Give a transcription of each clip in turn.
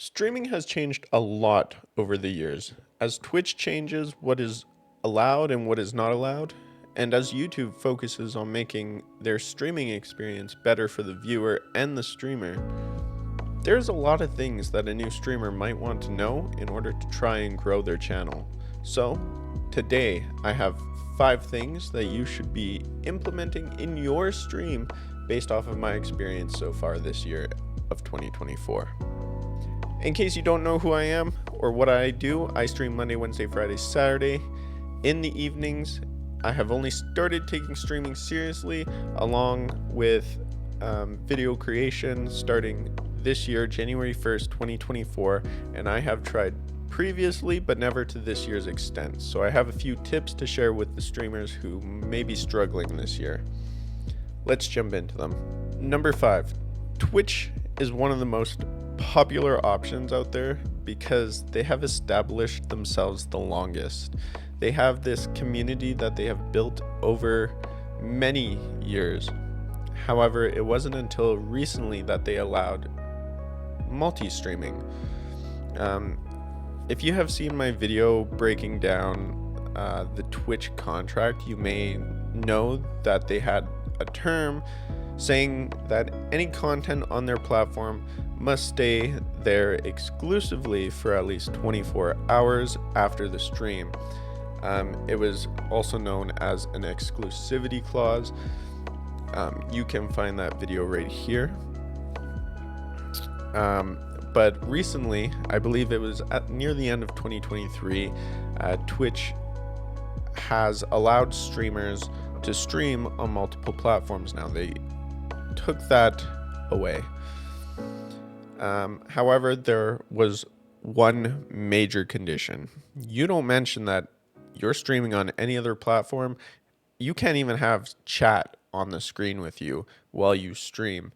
Streaming has changed a lot over the years, as Twitch changes what is allowed and what is not allowed, and as YouTube focuses on making their streaming experience better for the viewer and the streamer. There's a lot of things that a new streamer might want to know in order to try and grow their channel. So, today I have 5 things that you should be implementing in your stream based off of my experience so far this year of 2024. In case you don't know who I am or what I do, I stream Monday, Wednesday, Friday, Saturday in the evenings. I have only started taking streaming seriously along with video creation starting this year, January 1st, 2024, and I have tried previously but never to this year's extent. So I have a few tips to share with the streamers who may be struggling this year. Let's jump into them. Number 5, Twitch is one of the most popular options out there because they have established themselves the longest. They have this community that they have built over many years. However, it wasn't until recently that they allowed multi-streaming. If you have seen my video breaking down the Twitch contract, you may know that they had a term saying that any content on their platform must stay there exclusively for at least 24 hours after the stream. It was also known as an exclusivity clause. You can find that video right here. But recently, I believe it was near the end of 2023, Twitch has allowed streamers to stream on multiple platforms now. They took that away. However, there was one major condition. You don't mention that you're streaming on any other platform. You can't even have chat on the screen with you while you stream.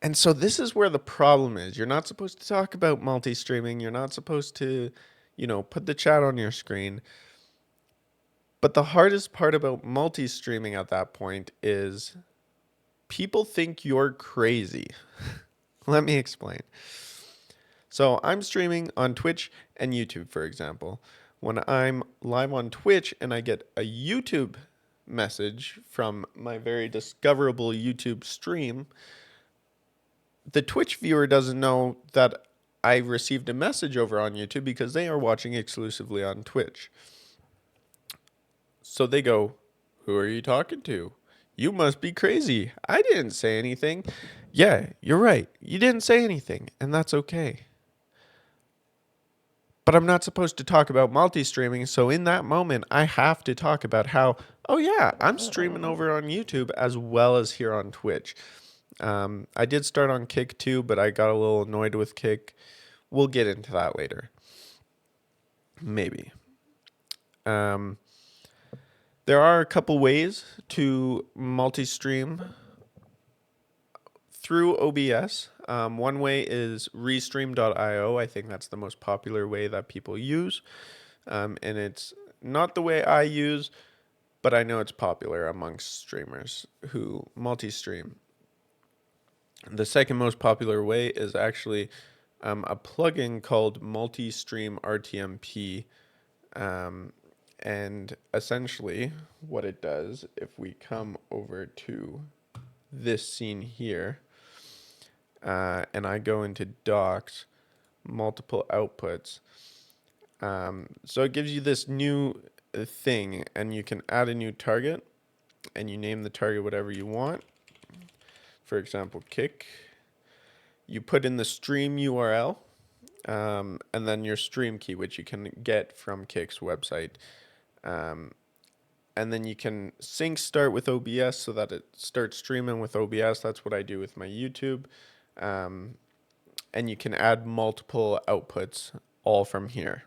And so this is where the problem is. You're not supposed to talk about multi-streaming. You're not supposed to, put the chat on your screen. But the hardest part about multi-streaming at that point is people think you're crazy. Let me explain. So I'm streaming on Twitch and YouTube, for example. When I'm live on Twitch and I get a YouTube message from my very discoverable YouTube stream, the Twitch viewer doesn't know that I received a message over on YouTube because they are watching exclusively on Twitch. So they go, "Who are you talking to? You must be crazy. I didn't say anything." Yeah, you're right. You didn't say anything, and that's okay. But I'm not supposed to talk about multi-streaming, so in that moment, I have to talk about how, oh yeah, I'm streaming over on YouTube as well as here on Twitch. I did start on Kick too, but I got a little annoyed with Kick. We'll get into that later. Maybe. There are a couple ways to multi-stream through OBS. One way is restream.io. I think that's the most popular way that people use. And it's not the way I use, but I know it's popular amongst streamers who multi-stream. The second most popular way is actually a plugin called Multi-Stream RTMP. And essentially what it does, if we come over to this scene here, and I go into docs, multiple outputs. So it gives you this new thing, and you can add a new target, and you name the target whatever you want. For example, Kick. You put in the stream URL, and then your stream key, which you can get from Kick's website. And then you can sync start with OBS so that it starts streaming with OBS. That's what I do with my YouTube. And you can add multiple outputs all from here.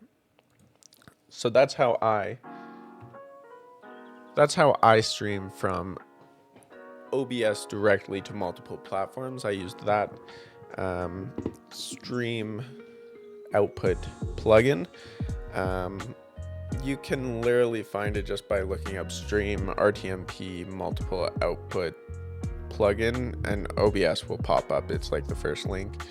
So that's how I stream from OBS directly to multiple platforms. I used that stream output plugin. You can literally find it just by looking up stream RTMP multiple output plugin, and OBS will pop up. It's like the first link.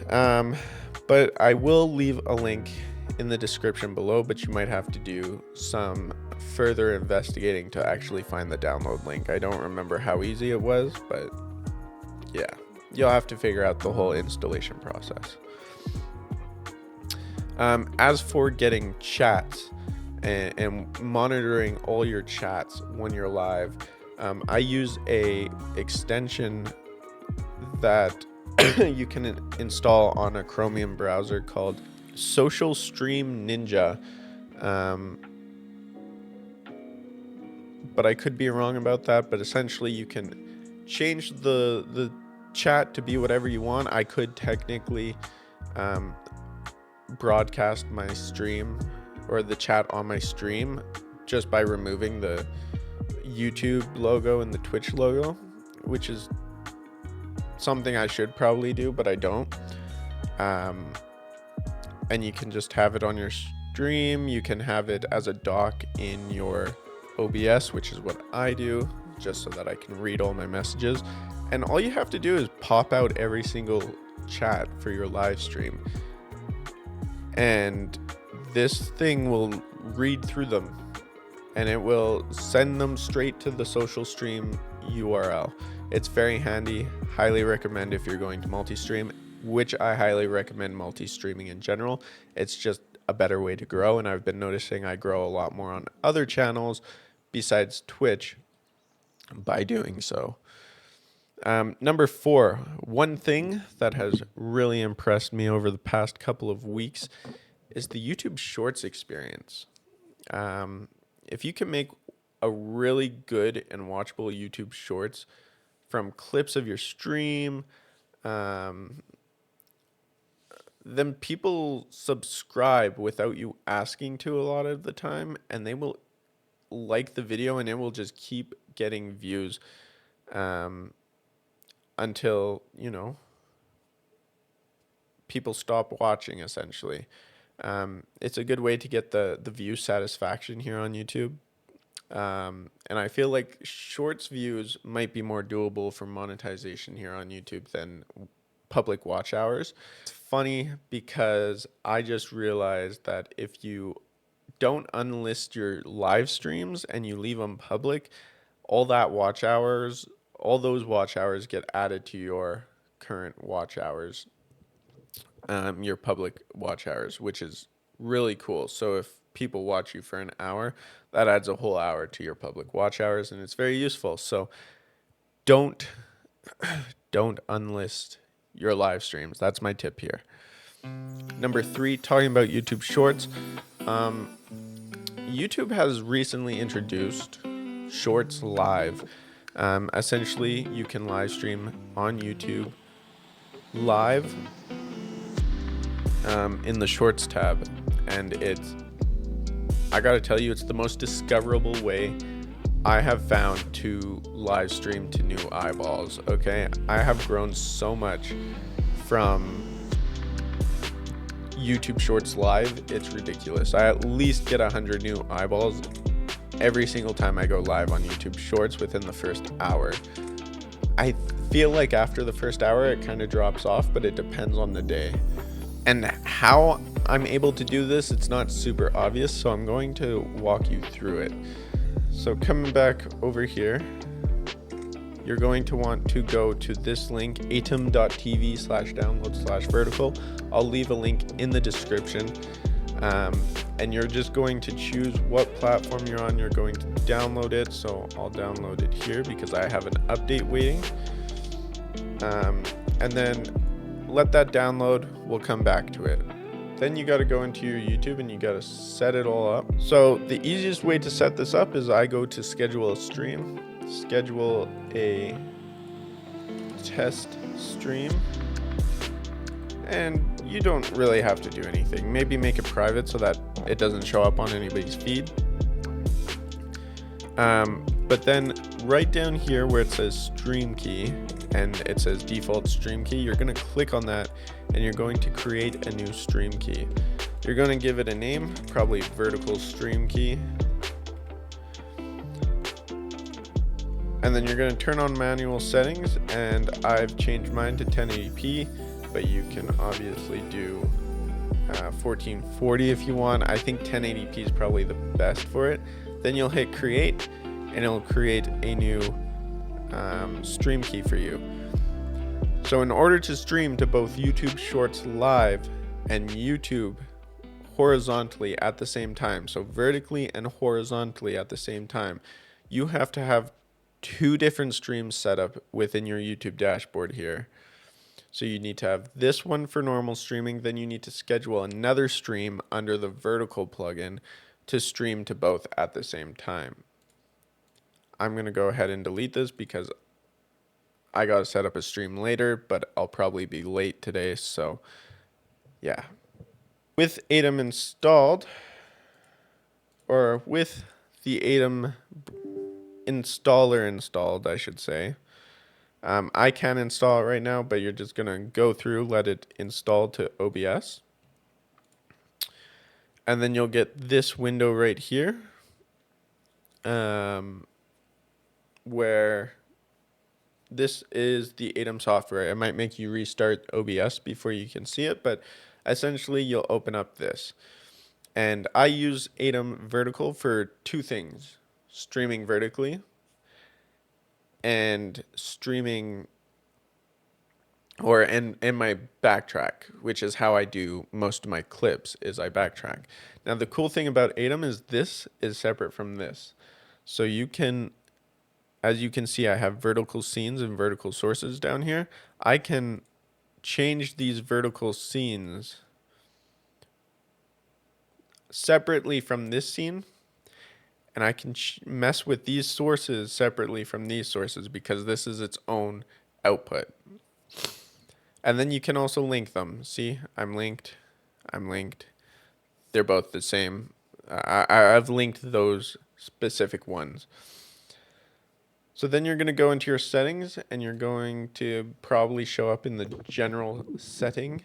But I will leave a link in the description below, but you might have to do some further investigating to actually find the download link. I don't remember how easy it was, but yeah, you'll have to figure out the whole installation process. As for getting chats and monitoring all your chats when you're live, I use a extension that you can install on a Chromium browser called Social Stream Ninja. But I could be wrong about that, but essentially you can change the chat to be whatever you want. I could technically broadcast my stream or the chat on my stream just by removing the YouTube logo and the Twitch logo, which is something I should probably do, but I don't. And you can just have it on your stream. You can have it as a doc in your OBS, which is what I do, just so that I can read all my messages. And all you have to do is pop out every single chat for your live stream, and this thing will read through them and it will send them straight to the social stream URL. It's very handy. Highly recommend if you're going to multi-stream, which I highly recommend multi-streaming in general. It's just a better way to grow, and I've been noticing I grow a lot more on other channels besides Twitch by doing so. Number 4, one thing that has really impressed me over the past couple of weeks is the YouTube Shorts experience. If you can make a really good and watchable YouTube Shorts from clips of your stream, then people subscribe without you asking to a lot of the time, and they will like the video, and it will just keep getting views until, you know, people stop watching, essentially. It's a good way to get the view satisfaction here on YouTube. And I feel like Shorts views might be more doable for monetization here on YouTube than public watch hours. It's funny because I just realized that if you don't unlist your live streams and you leave them public, all those watch hours get added to your current watch hours, your public watch hours, which is really cool. So if people watch you for an hour, that adds a whole hour to your public watch hours, and it's very useful. So don't unlist your live streams. That's my tip here. Number 3, talking about YouTube Shorts. YouTube has recently introduced Shorts Live. Essentially, you can live stream on YouTube live in the Shorts tab, and I gotta tell you, it's the most discoverable way I have found to live stream to new eyeballs. Okay, I have grown so much from YouTube Shorts Live, it's ridiculous. I at least get 100 new eyeballs every single time I go live on YouTube Shorts within the first hour. I feel like after the first hour it kind of drops off, but it depends on the day. And how I'm able to do this, it's not super obvious, so I'm going to walk you through it. So coming back over here, you're going to want to go to this link, atom.tv/download/vertical. I'll leave a link in the description. And you're just going to choose what platform you're on. You're going to download it. So I'll download it here because I have an update waiting. And then let that download. We'll come back to it. Then you got to go into your YouTube and you got to set it all up. So the easiest way to set this up is I go to schedule a stream, schedule a test stream, and you don't really have to do anything. Maybe make it private so that it doesn't show up on anybody's feed. But then right down here where it says stream key and it says default stream key, you're going to click on that and you're going to create a new stream key. You're going to give it a name, probably vertical stream key. And then you're going to turn on manual settings, and I've changed mine to 1080p, but you can obviously do 1440 if you want. I think 1080p is probably the best for it. Then you'll hit create, and it'll create a new stream key for you. So in order to stream to both YouTube Shorts Live and YouTube horizontally at the same time, so vertically and horizontally at the same time, you have to have two different streams set up within your YouTube dashboard here. So you need to have this one for normal streaming, then you need to schedule another stream under the vertical plugin to stream to both at the same time. I'm going to go ahead and delete this because I got to set up a stream later, but I'll probably be late today, so yeah. With Atom installed, or with the Atom installer installed, I should say, I can install it right now, but you're just going to go through, let it install to OBS. And then you'll get this window right here, where this is the Atom software. It might make you restart OBS before you can see it, but essentially you'll open up this. And I use Atom Vertical for two things: streaming vertically and streaming, or in my backtrack, which is how I do most of my clips, is I backtrack. Now the cool thing about Atom is this is separate from this. So you can, as you can see, I have vertical scenes and vertical sources down here. I can change these vertical scenes separately from this scene, and I can mess with these sources separately from these sources because this is its own output. And then you can also link them. See, I'm linked. They're both the same. I've linked those specific ones. So then you're going to go into your settings, and you're going to probably show up in the general setting.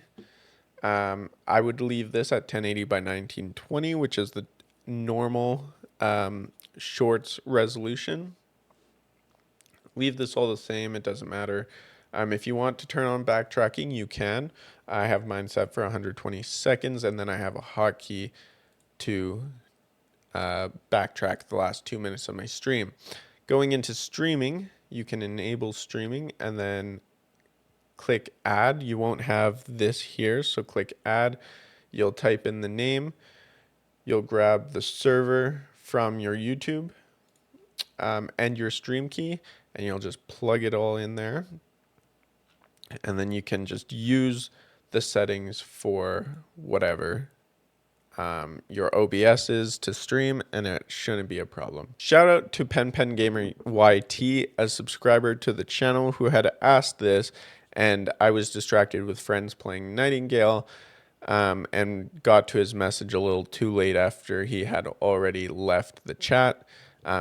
I would leave this at 1080 by 1920, which is the normal shorts resolution. Leave this all the same. It doesn't matter. If you want to turn on backtracking, you can. I have mine set for 120 seconds, and then I have a hotkey to backtrack the last 2 minutes of my stream. Going into streaming, you can enable streaming and then click add. You won't have this here, so click add. You'll type in the name. You'll grab the server from your YouTube and your stream key, and you'll just plug it all in there. And then you can just use the settings for whatever your OBS is to stream, and it shouldn't be a problem. Shout out to PenPenGamer YT, a subscriber to the channel, who had asked this, and I was distracted with friends playing Nightingale, and got to his message a little too late after he had already left the chat.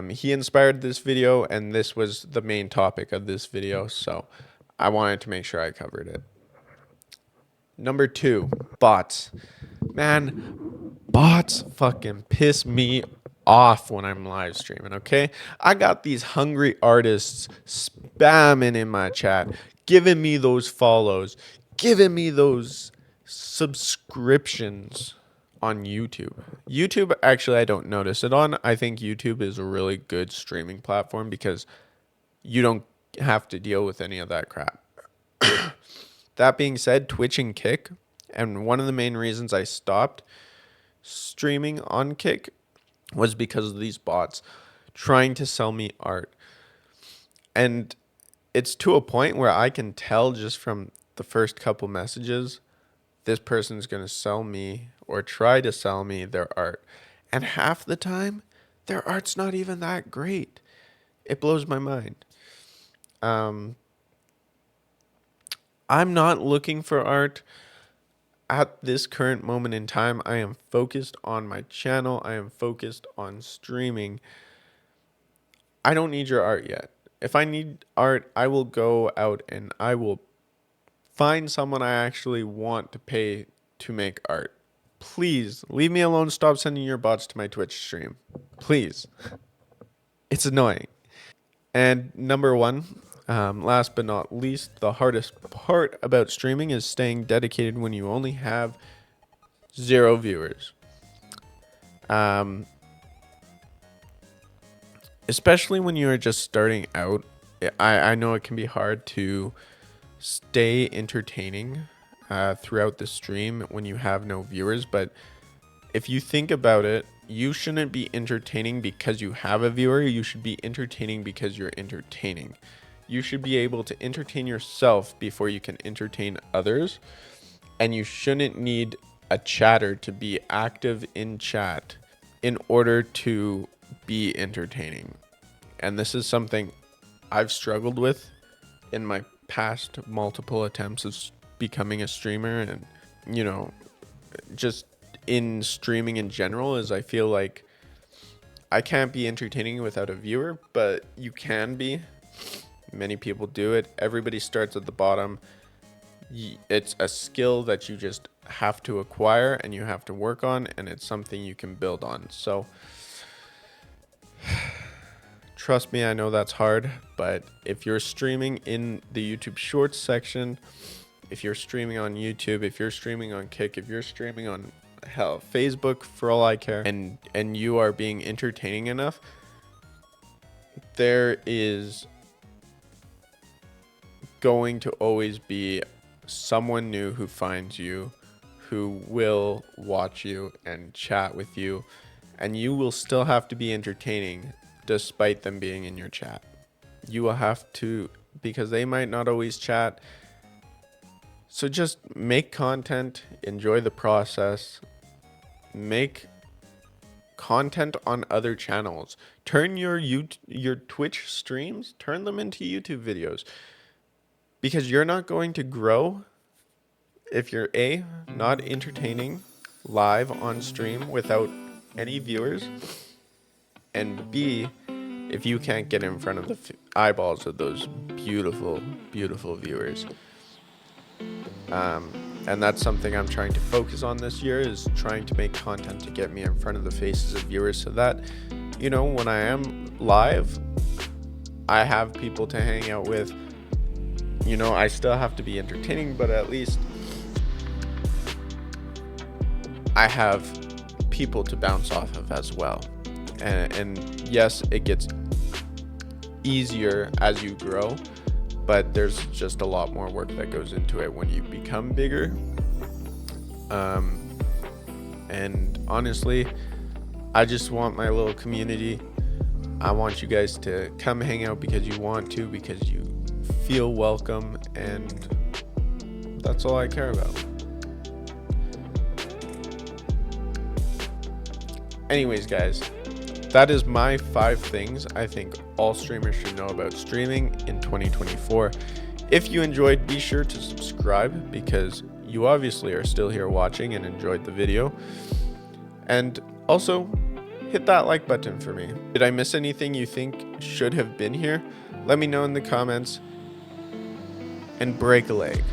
He inspired this video, and this was the main topic of this video, so I wanted to make sure I covered it. Number 2, bots. Man, bots fucking piss me off when I'm live streaming, okay? I got these hungry artists spamming in my chat, giving me those follows, giving me those subscriptions on YouTube. YouTube, actually, I don't notice it on. I think YouTube is a really good streaming platform because you don't have to deal with any of that crap. That being said, Twitch and Kick, and one of the main reasons I stopped streaming on Kick was because of these bots trying to sell me art. And it's to a point where I can tell just from the first couple messages, this person's going to sell me or try to sell me their art. And half the time, their art's not even that great. It blows my mind. I'm not looking for art at this current moment in time. I am focused on my channel. I am focused on streaming. I don't need your art yet. If I need art, I will go out and I will find someone I actually want to pay to make art. Please leave me alone. Stop sending your bots to my Twitch stream. Please. It's annoying. And number one, last but not least, the hardest part about streaming is staying dedicated when you only have 0 viewers. Especially when you are just starting out, I know it can be hard to stay entertaining throughout the stream when you have no viewers. But if you think about it, you shouldn't be entertaining because you have a viewer. You should be entertaining because you're entertaining. You should be able to entertain yourself before you can entertain others. And you shouldn't need a chatter to be active in chat in order to be entertaining. And this is something I've struggled with in my past multiple attempts of becoming a streamer, and you know, just in streaming in general, is I feel like I can't be entertaining without a viewer, but you can be. Many people do it. Everybody starts at the bottom. It's a skill that you just have to acquire and you have to work on, and it's something you can build on. So trust me, I know that's hard, but if you're streaming in the YouTube Shorts section, if you're streaming on YouTube, if you're streaming on Kick, if you're streaming on Facebook, for all I care, and you are being entertaining enough, there is going to always be someone new who finds you, who will watch you and chat with you, and you will still have to be entertaining despite them being in your chat. You will have to, because they might not always chat. So just make content, enjoy the process, make content on other channels. Turn your Twitch streams, turn them into YouTube videos. Because you're not going to grow if you're A, not entertaining live on stream without any viewers, and B, if you can't get in front of the eyeballs of those beautiful, beautiful viewers. And that's something I'm trying to focus on this year, is trying to make content to get me in front of the faces of viewers, so that, you know, when I am live, I have people to hang out with. You know, I still have to be entertaining, but at least I have people to bounce off of as well. And yes, it gets easier as you grow, but there's just a lot more work that goes into it when you become bigger. And honestly, I just want my little community. I want you guys to come hang out because you want to, because you feel welcome, and that's all I care about. Anyways, guys, that is my 5 things I think all streamers should know about streaming in 2024. If you enjoyed, be sure to subscribe, because you obviously are still here watching and enjoyed the video. And also, hit that like button for me. Did I miss anything you think should have been here? Let me know in the comments. And break a leg.